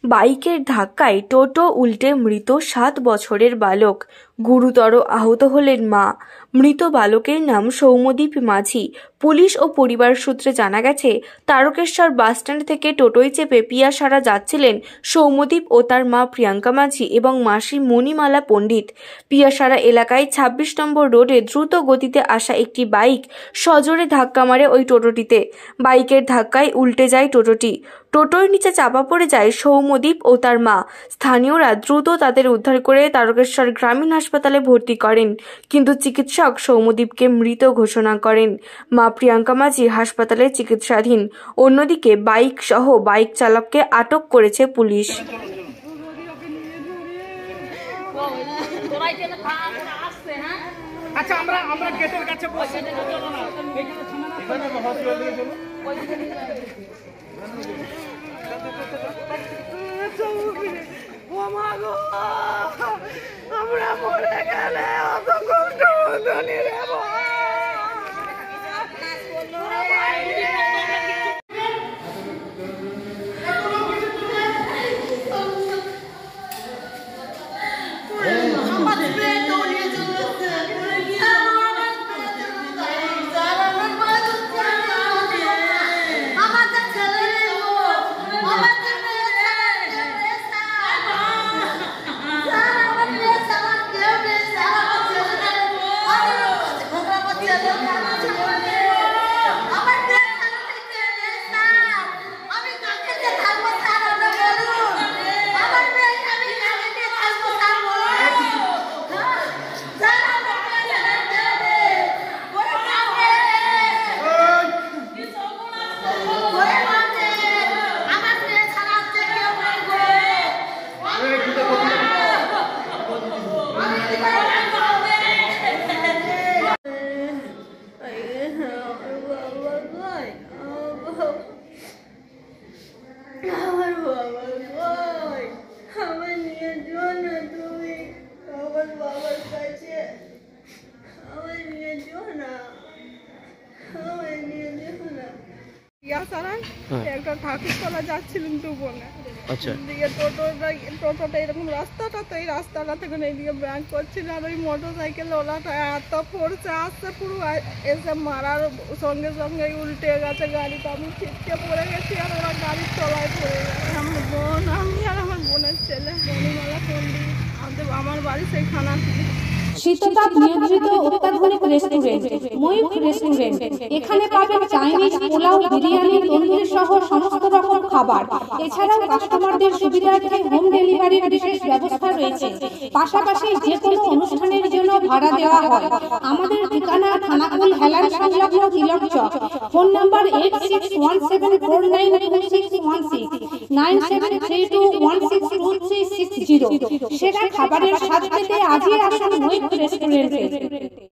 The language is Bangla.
বাইকের ধাক্কায় টোটো উল্টে মৃত 7 বছরের বালক। গুরুতর আহত হলেন মা। মৃত বালকের নাম সৌম্যদীপ মাঝি। পুলিশ ও পরিবার সূত্রে জানা গেছে, তারকেশ্বর বাসস্ট্যান্ড থেকে টোটোয় চেপে পিয়াসারা যাচ্ছিলেন সৌম্যদীপ ও তার মা প্রিয়াঙ্কা মাঝি এবং মাসি মণিমালা পণ্ডিত। পিয়াসারা এলাকায় 26 নম্বর রোডে দ্রুত গতিতে আসা একটি বাইক সজোরে ধাক্কা মারে ওই টোটোটিতে। বাইকের ধাক্কায় উল্টে যায় টোটোটি। টোটোর নিচে চাপা পড়ে যায় সৌম্যদীপ ও তার মা। স্থানীয়রা দ্রুত তাদের উদ্ধার করে তারকেশ্বর গ্রামীণ হাসপাতালে ভর্তি করেন, কিন্তু চিকিৎসক সৌম্যদীপকে মৃত ঘোষণা করেন। মা প্রিয়াঙ্কা মাঝি হাসপাতালে চিকিৎসাধীন। অন্যদিকে বাইক সহ বাইক চালককে আটক করেছে পুলিশ। আচ্ছা, আমরা গেটের কাছে বসে আমরা মরে গেলে অত কষ্ট হতো নি রে আমার বাবা কই? আমার নিয়ে যাও না তুমি আমার বাবার কাছে। আমার নিয়ে যাও না, আমার নিয়ে যাও না। ইয়াসারায় একটা ঠাকুরতলা যাচ্ছিলেন দু বোনে। আচ্ছা, দিকে টোটোটা এরকম রাস্তাটা, তো এই রাস্তাটা থেকে এইদিকে ব্যাঙ্ক করছিল, আর ওই মোটর সাইকেল ওলাটা এত ফোর্সে আসছে, পুরো এসে মারার সঙ্গে সঙ্গে উল্টে গেছে গাড়ি। তো আমি ছিটকে পড়ে গেছি, আর ওরা গাড়ির তলায় পড়ে গেছে। আমার বোন, আমি আর আমার বোনের ছেলে মণিমালা পণ্ডিত। আমার বাড়ি সেই খানাকুল। শীততাপ নিয়ন্ত্রিত অত্যাধুনিক রেস্টুরেন্ট ময়ূখ রেস্টুরেন্ট। এখানে পাবেন চাইনিজ, পোলাও, বিরিয়ানি, তন্দুরি সহ সমস্ত রকম খাবার। এছাড়াও কাস্টমারদের সুবিধার্থে হোম ডেলিভারির বিশেষ ব্যবস্থা রয়েছে। পাশাপাশি যে কোনো অনুষ্ঠানের জন্য ভাড়া দেওয়া হয়। আমাদের ঠিকানা খানাকুল হেলান সংলগ্ন তিলক চক। Phone number 8617492616 9732162360। সেরা খাবারের স্বাদ পেতে আজই আসুন ময়ূখ রেস্টুরেন্টে।